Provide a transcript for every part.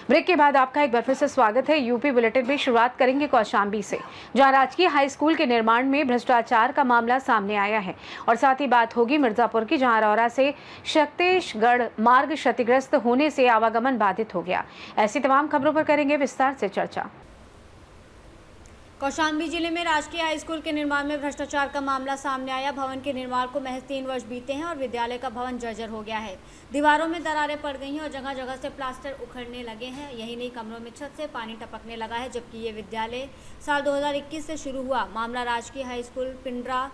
Break के बाद आपका एक बार फिर से स्वागत है। यूपी बुलेटिन में शुरुआत करेंगे कौशाम्बी से, जहां राजकीय हाई स्कूल के निर्माण में भ्रष्टाचार का मामला सामने आया है। और साथ ही बात होगी मिर्जापुर की, जहां अरौरा से शक्तिशगढ़ मार्ग क्षतिग्रस्त होने से आवागमन बाधित हो गया। ऐसी तमाम खबरों पर करेंगे विस्तार से चर्चा। कौशाम्बी जिले में राजकीय हाई स्कूल के निर्माण में भ्रष्टाचार का मामला सामने आया। भवन के निर्माण को महज 3 वर्ष बीते हैं और विद्यालय का भवन जर्जर हो गया है। दीवारों में दरारें पड़ गई हैं और जगह जगह से प्लास्टर उखड़ने लगे हैं। यही नहीं, कमरों में छत से पानी टपकने लगा है। जबकि ये विद्यालय साल 2021 से शुरू हुआ। मामला राजकीय हाई स्कूल पिंडरा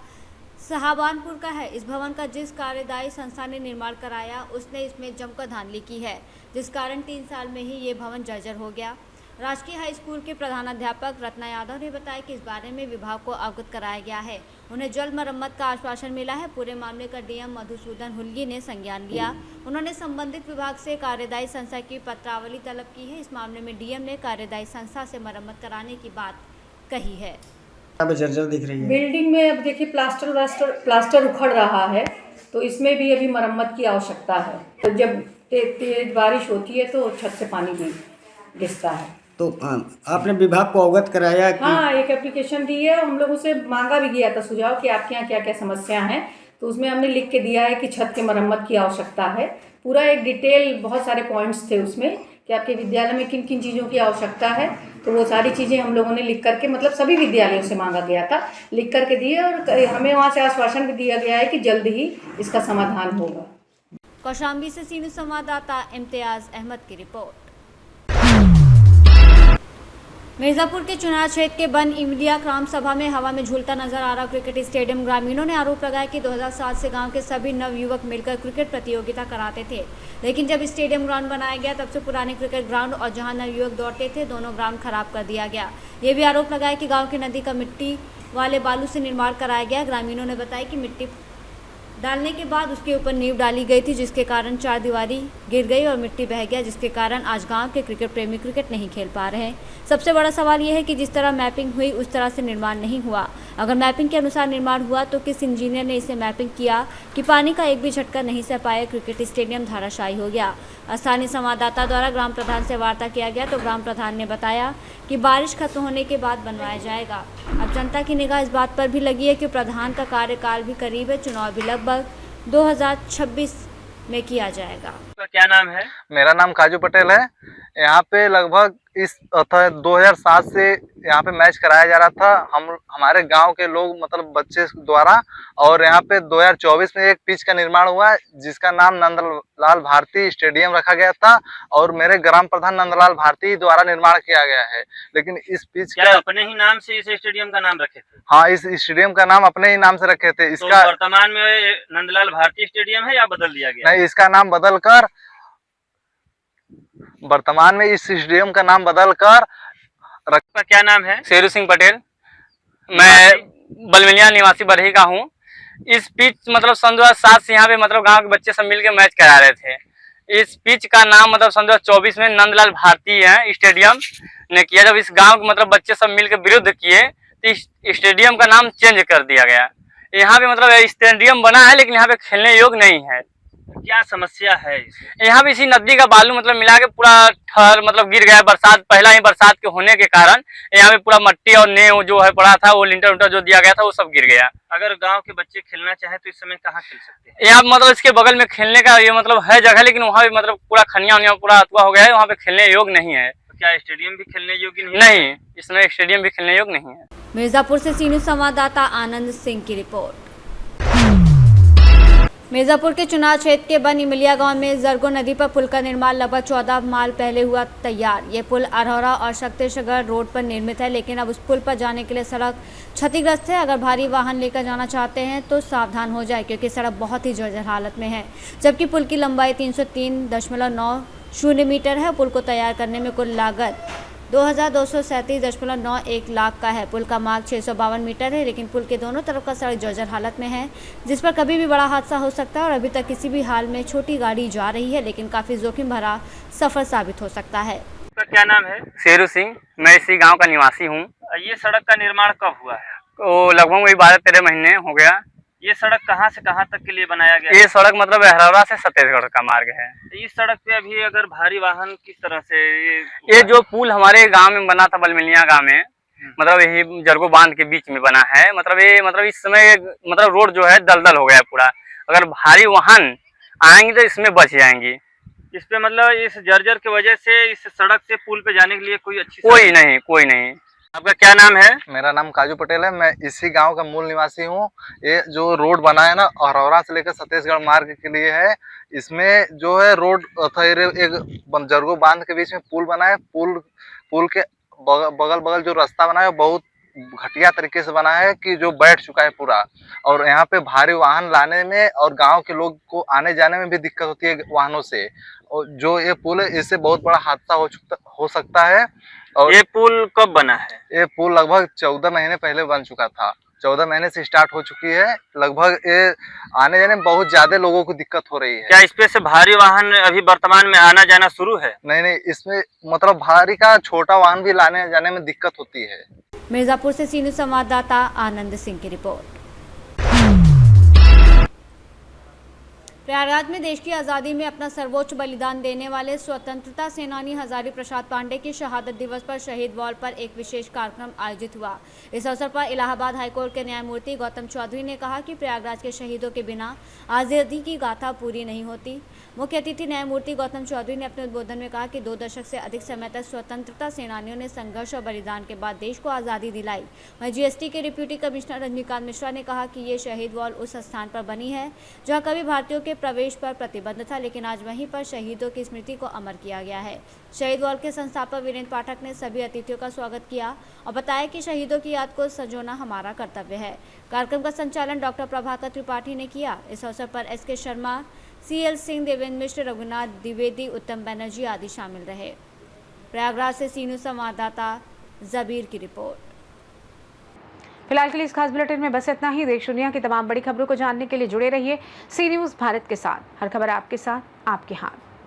साहबानपुर का है। इस भवन का जिस कार्यदायी संस्था ने निर्माण कराया, उसने इसमें जमकर धांधली की है, जिस कारण 3 साल में ही ये भवन जर्जर हो गया। राजकीय हाई स्कूल के प्रधानाध्यापक रत्ना यादव ने बताया कि इस बारे में विभाग को अवगत कराया गया है। उन्हें जल्द मरम्मत का आश्वासन मिला है। पूरे मामले का डीएम मधुसूदन हुल्गी ने संज्ञान लिया। उन्होंने संबंधित विभाग से कार्यदायी संस्था की पत्रावली तलब की है। इस मामले में डीएम ने कार्यदायी संस्था से मरम्मत कराने की बात कही है। जर्जर दिख रही है बिल्डिंग में। अब देखिए प्लास्टर उखड़ रहा है, तो इसमें भी अभी मरम्मत की आवश्यकता है। तो जब तेज बारिश होती है तो छत से पानी भी गिरता है। तो आपने विभाग को अवगत कराया कि हाँ, एक एप्लीकेशन दी है। हम लोगों से मांगा भी गया था सुझाव कि आपके यहाँ क्या क्या समस्या हैं, तो उसमें हमने लिख के दिया है कि छत के मरम्मत की आवश्यकता है। पूरा एक डिटेल, बहुत सारे पॉइंट्स थे उसमें कि आपके विद्यालय में किन किन चीज़ों की आवश्यकता है। तो वो सारी चीज़ें हम लोगों ने लिख करके, मतलब सभी विद्यालयों से मांगा गया था, लिख करके दिए और हमें वहाँ से आश्वासन भी दिया गया है कि जल्द ही इसका समाधान होगा। कौशाम्बी से सीनू संवाददाता इम्तियाज अहमद की रिपोर्ट। मिर्जापुर के चुनाव क्षेत्र के बन इमलिया ग्राम सभा में हवा में झूलता नजर आ रहा क्रिकेट स्टेडियम। ग्रामीणों ने आरोप लगाया कि 2007 से गांव के सभी नवयुवक मिलकर क्रिकेट प्रतियोगिता कराते थे, लेकिन जब स्टेडियम ग्राउंड बनाया गया तब से पुराने क्रिकेट ग्राउंड और जहां नवयुवक दौड़ते थे, दोनों ग्राउंड खराब कर दिया गया। ये भी आरोप लगाया कि गाँव की नदी का मिट्टी वाले बालू से निर्माण कराया गया। ग्रामीणों ने बताया कि मिट्टी डालने के बाद उसके ऊपर नींव डाली गई थी, जिसके कारण 4 दीवारी गिर गई और मिट्टी बह गया, जिसके कारण आज गांव के क्रिकेट प्रेमी क्रिकेट नहीं खेल पा रहे हैं। सबसे बड़ा सवाल यह है कि जिस तरह मैपिंग हुई उस तरह से निर्माण नहीं हुआ। अगर मैपिंग के अनुसार निर्माण हुआ तो किस इंजीनियर ने इसे मैपिंग किया कि पानी का एक भी झटका नहीं सह पाए, क्रिकेट स्टेडियम धाराशायी हो गया। स्थानीय संवाददाता द्वारा ग्राम प्रधान से वार्ता किया गया तो ग्राम प्रधान ने बताया कि बारिश खत्म होने के बाद बनवाया जाएगा। अब जनता की निगाह इस बात पर भी लगी है कि प्रधान का कार्यकाल भी करीब है, चुनाव भी लगभग 2026 में किया जाएगा। तो क्या नाम है? मेरा नाम काजू पटेल है। यहाँ पे लगभग इस 2007 से यहाँ पे मैच कराया जा रहा था हमारे गांव के लोग, मतलब बच्चे द्वारा। और यहाँ पे 2024 में एक पिच का निर्माण हुआ जिसका नाम नंदलाल भारती स्टेडियम रखा गया था और मेरे ग्राम प्रधान नंदलाल भारती द्वारा निर्माण किया गया है। लेकिन इस पिच क्या अपने ही नाम से इस स्टेडियम का नाम रखे थे? हाँ, इस स्टेडियम का नाम अपने ही नाम से रखे थे। इसका वर्तमान में नंदलाल भारती स्टेडियम है या बदल दिया गया? नहीं, इसका नाम बदलकर वर्तमान में इस स्टेडियम का नाम बदलकर रखा। क्या नाम है? शेरू सिंह पटेल। मैं बलमिलिया निवासी बरही का हूँ। इस पिच मतलब सन 2007 से यहाँ पे मतलब गांव के बच्चे सब मिलकर मैच करा रहे थे। इस पिच का नाम मतलब सन 2024 में नंदलाल भारती है स्टेडियम ने किया। जब इस गांव के मतलब बच्चे सब मिलकर विरोध किए तो इस स्टेडियम का नाम चेंज कर दिया गया। यहाँ पे मतलब स्टेडियम बना है लेकिन यहाँ पे खेलने योग्य नहीं है। क्या समस्या है? यहाँ भी इसी नदी का बालू मतलब मिला के पूरा ठहर मतलब गिर गया। बरसात, पहला ही बरसात के होने के कारण यहाँ पे पूरा मट्टी और नींव जो है पड़ा था, वो लिंटर उंटर जो दिया गया था वो सब गिर गया। अगर गांव के बच्चे खेलना चाहे तो इस समय कहाँ खेल सकते हैं? यहाँ मतलब इसके बगल में खेलने का ये मतलब है जगह, लेकिन वहाँ भी मतलब पूरा खनिया उनिया पूरा अतुआ हो गया है, वहाँ पे खेलने योग्य नहीं है। तो क्या स्टेडियम भी खेलने योग्य नहीं, इसमें स्टेडियम भी खेलने योग्य नहीं है। मिर्जापुर से सीनू संवाददाता आनंद सिंह की रिपोर्ट। मिर्जापुर के चुनाव क्षेत्र के बन इमलिया गांव में जरगो नदी पर पुल का निर्माण लगभग 14 माह पहले हुआ तैयार। ये पुल अरौरा और शक्तिशगढ़ रोड पर निर्मित है, लेकिन अब उस पुल पर जाने के लिए सड़क क्षतिग्रस्त है। अगर भारी वाहन लेकर जाना चाहते हैं तो सावधान हो जाए, क्योंकि सड़क बहुत ही जर्जर हालत में है। जबकि पुल की लंबाई 303.90 मीटर है। पुल को तैयार करने में कुल लागत 2237.91 लाख का है। पुल का मार्ग 652 मीटर है, लेकिन पुल के दोनों तरफ का सड़क जर्जर हालत में है, जिस पर कभी भी बड़ा हादसा हो सकता है। और अभी तक किसी भी हाल में छोटी गाड़ी जा रही है, लेकिन काफ़ी जोखिम भरा सफ़र साबित हो सकता है। तो क्या नाम है? शेरू सिंह। मैं इसी गांव का निवासी हूं। ये सड़क का निर्माण कब हुआ है? वो लगभग वही 12-13 महीने हो गया। ये सड़क कहाँ से कहाँ तक के लिए बनाया गया ये है? सड़क मतलब अहरौरा से छत्तीसगढ़ का मार्ग है। तो इस सड़क पे अभी अगर भारी वाहन किस तरह से ये जो पुल हमारे गांव में बना था, बलमिलिया गांव में, मतलब यही जरगो बांध के बीच में बना है। मतलब इस समय मतलब रोड जो है दलदल हो गया है पूरा। अगर भारी वाहन आएंगे तो इसमें बच जाएंगी। इस पे मतलब इस जर्जर की वजह से इस सड़क से पुल पे जाने के लिए कोई अच्छी कोई नहीं। आपका क्या नाम है? मेरा नाम काजू पटेल है, मैं इसी गांव का मूल निवासी हूं। ये जो रोड बना है ना, अहरौरा से लेकर छत्तीसगढ़ मार्ग के लिए है। इसमें जो है रोड एक जरगो बांध के बीच में पुल बना है। पुल के बगल जो रास्ता बना है बहुत घटिया तरीके से बना है कि जो बैठ चुका है पूरा। और यहाँ पे भारी वाहन लाने में और गांव के लोग को आने जाने में भी दिक्कत होती है वाहनों से। और जो ये पुल है, इससे बहुत बड़ा हादसा हो सकता है। और ये पुल कब बना है? ये पुल लगभग 14 महीने पहले बन चुका था। 14 महीने से स्टार्ट हो चुकी है। लगभग ये आने जाने में बहुत ज्यादा लोगों को दिक्कत हो रही है। क्या इस पे से भारी वाहन अभी वर्तमान में आना जाना शुरू है? नहीं, इसमें मतलब भारी का छोटा वाहन भी लाने जाने में दिक्कत होती है। मिर्जापुर से सी न्यूज़ संवाददाता आनंद सिंह की रिपोर्ट। प्रयागराज में देश की आज़ादी में अपना सर्वोच्च बलिदान देने वाले स्वतंत्रता सेनानी हजारी प्रसाद पांडे की शहादत दिवस पर शहीद वॉल पर एक विशेष कार्यक्रम आयोजित हुआ। इस अवसर पर इलाहाबाद हाईकोर्ट के न्यायमूर्ति गौतम चौधरी ने कहा कि प्रयागराज के शहीदों के बिना आज़ादी की गाथा पूरी नहीं होती। मुख्य अतिथि न्यायमूर्ति गौतम चौधरी ने अपने उद्बोधन में कहा कि 2 दशक से अधिक समय तक स्वतंत्रता सेनानियों ने संघर्ष और बलिदान के बाद देश को आज़ादी दिलाई। वहीं जीएसटी के डिप्यूटी कमिश्नर रजनीकांत मिश्रा ने कहा कि ये शहीद वॉल उस स्थान पर बनी है जहाँ कभी भारतीयों के प्रवेश पर प्रतिबंध था, लेकिन आज वहीं पर शहीदों की स्मृति को अमर किया गया है। शहीद वॉल के संस्थापक वीरेंद्र पाठक ने सभी अतिथियों का स्वागत किया और बताया कि शहीदों की याद को संजोना हमारा कर्तव्य है। कार्यक्रम का संचालन डॉक्टर प्रभाकर त्रिपाठी ने किया। इस अवसर पर एसके शर्मा, सीएल सिंह, देवेंद्र मिश्र, रघुनाथ द्विवेदी, उत्तम बनर्जी आदि शामिल रहे। प्रयागराज से सी न्यूज़ संवाददाता जबीर की रिपोर्ट। फिलहाल के लिए इस खास बुलेटिन में बस इतना ही। देश दुनिया की तमाम बड़ी खबरों को जानने के लिए जुड़े रहिए सी न्यूज़ भारत के साथ। हर खबर आपके साथ, आपके हाथ।